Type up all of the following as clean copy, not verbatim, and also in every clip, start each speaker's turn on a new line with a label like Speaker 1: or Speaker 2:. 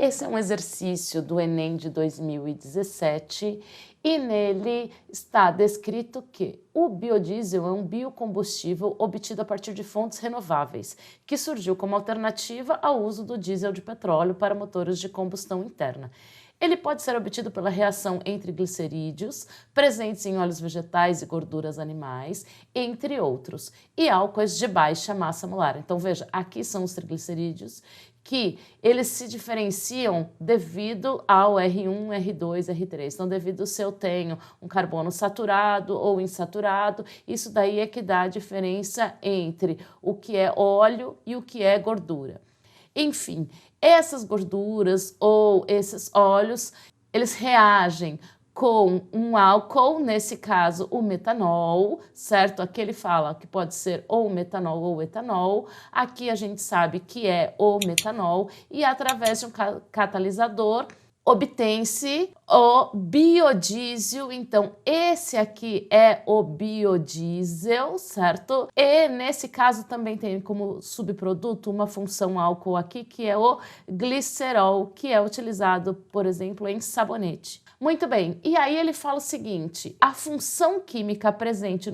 Speaker 1: Esse é um exercício do Enem de 2017 e nele está descrito que o biodiesel é um biocombustível obtido a partir de fontes renováveis, que surgiu como alternativa ao uso do diesel de petróleo para motores de combustão interna. Ele pode ser obtido pela reação entre glicerídeos, presentes em óleos vegetais e gorduras animais, entre outros, e álcoois de baixa massa molar. Então veja, aqui são os triglicerídeos, que eles se diferenciam devido ao R1, R2, R3. Então, devido se eu tenho um carbono saturado ou insaturado, isso daí é que dá a diferença entre o que é óleo e o que é gordura. Enfim, essas gorduras ou esses óleos, eles reagem com um álcool, nesse caso o metanol, certo? Aqui ele fala que pode ser ou metanol ou etanol, aqui a gente sabe que é o metanol e através de um catalisador obtém-se o biodiesel. Então esse aqui é o biodiesel, certo? E nesse caso também tem como subproduto uma função álcool aqui, que é o glicerol, que é utilizado, por exemplo, em sabonete. Muito bem, e aí ele fala o seguinte: a função química presente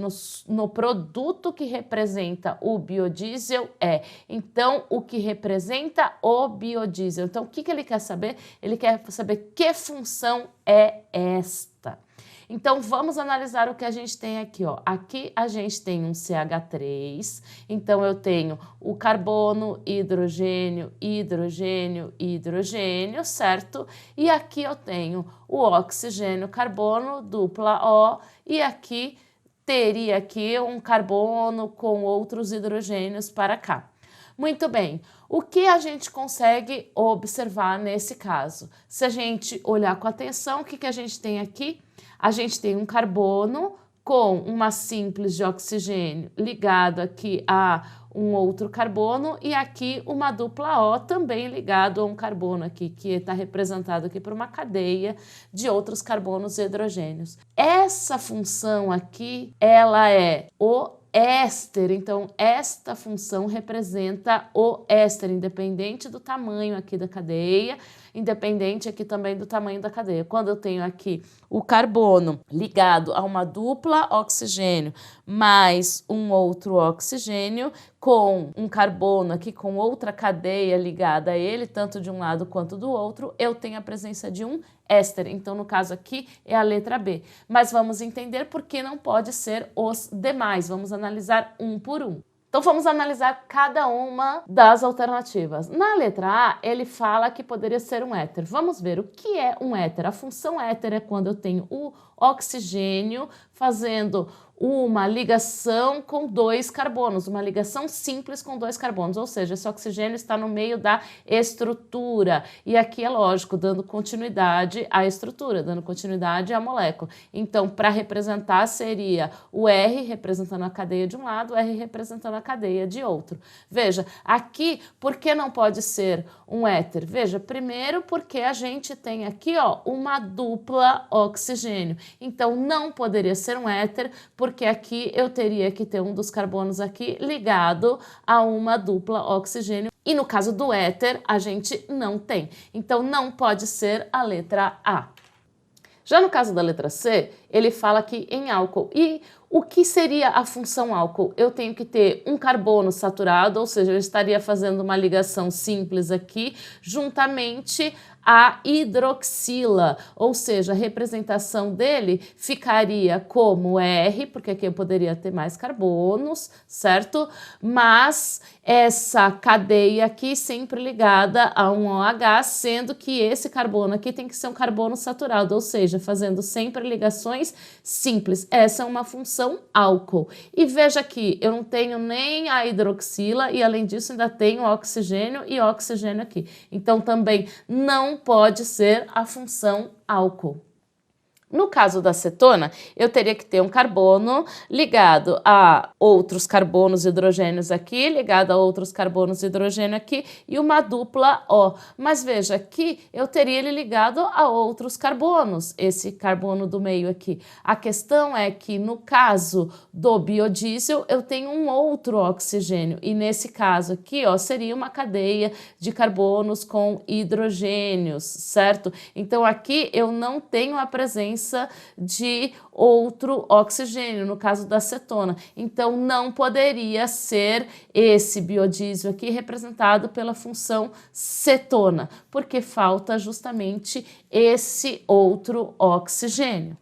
Speaker 1: no produto que representa o biodiesel é, então, o que representa o biodiesel. Então, o que ele quer saber? Ele quer saber que função é esta. Então, vamos analisar o que a gente tem aqui, ó. Aqui a gente tem um CH3, então eu tenho o carbono, hidrogênio, hidrogênio, hidrogênio, certo? E aqui eu tenho o oxigênio, carbono, dupla O, e aqui teria aqui um carbono com outros hidrogênios para cá. Muito bem, o que a gente consegue observar nesse caso? Se a gente olhar com atenção, o que a gente tem aqui? A gente tem um carbono com uma simples de oxigênio ligado aqui a um outro carbono e aqui uma dupla O também ligado a um carbono aqui, que está representado aqui por uma cadeia de outros carbonos e hidrogênios. Essa função aqui, ela é o éster, então esta função representa o éster, independente do tamanho aqui da cadeia, independente aqui também do tamanho da cadeia. Quando eu tenho aqui o carbono ligado a uma dupla oxigênio mais um outro oxigênio, com um carbono aqui com outra cadeia ligada a ele, tanto de um lado quanto do outro, eu tenho a presença de um éster. Então, no caso aqui, é a letra B. Mas vamos entender por que não pode ser os demais. Vamos analisar um por um. Então, vamos analisar cada uma das alternativas. Na letra A, ele fala que poderia ser um éter. Vamos ver o que é um éter. A função éter é quando eu tenho o oxigênio fazendo uma ligação com dois carbonos, uma ligação simples com dois carbonos, ou seja, esse oxigênio está no meio da estrutura. E aqui é lógico, dando continuidade à estrutura, dando continuidade à molécula. Então, para representar, seria o R representando a cadeia de um lado, o R representando a cadeia de outro. Veja, aqui, por que não pode ser um éter? Veja, primeiro porque a gente tem aqui, ó, uma dupla oxigênio. Então, não poderia ser um éter, porque aqui eu teria que ter um dos carbonos aqui ligado a uma dupla oxigênio. E no caso do éter, a gente não tem. Então, não pode ser a letra A. Já no caso da letra C, ele fala aqui em álcool. E o que seria a função álcool? Eu tenho que ter um carbono saturado, ou seja, eu estaria fazendo uma ligação simples aqui, juntamente a hidroxila, ou seja, a representação dele ficaria como R, porque aqui eu poderia ter mais carbonos, certo? Mas essa cadeia aqui sempre ligada a um OH, sendo que esse carbono aqui tem que ser um carbono saturado, ou seja, fazendo sempre ligações simples. Essa é uma função álcool. E veja aqui, eu não tenho nem a hidroxila e além disso ainda tenho oxigênio e oxigênio aqui. Então também não pode ser a função álcool. No caso da cetona, eu teria que ter um carbono ligado a outros carbonos hidrogênios aqui, ligado a outros carbonos hidrogênio aqui e uma dupla O. Mas veja, aqui eu teria ele ligado a outros carbonos, esse carbono do meio aqui. A questão é que no caso do biodiesel eu tenho um outro oxigênio e nesse caso aqui, ó, seria uma cadeia de carbonos com hidrogênios, certo? Então aqui eu não tenho a presença de outro oxigênio, no caso da cetona. Então, não poderia ser esse biodiesel aqui representado pela função cetona, porque falta justamente esse outro oxigênio.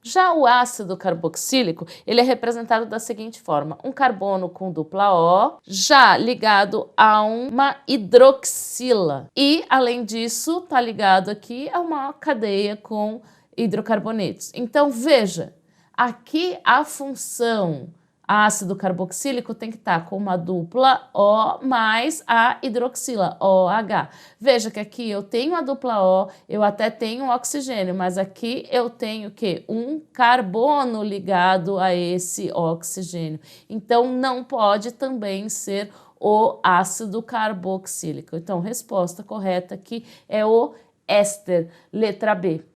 Speaker 1: Já o ácido carboxílico, ele é representado da seguinte forma: um carbono com dupla O, já ligado a uma hidroxila. E, além disso, está ligado aqui a uma cadeia com hidrocarbonetos. Então, veja, aqui a função ácido carboxílico tem que estar com uma dupla O mais a hidroxila, OH. Veja que aqui eu tenho a dupla O, eu até tenho oxigênio, mas aqui eu tenho o quê? Um carbono ligado a esse oxigênio. Então, não pode também ser o ácido carboxílico. Então, resposta correta aqui é o éster, letra B.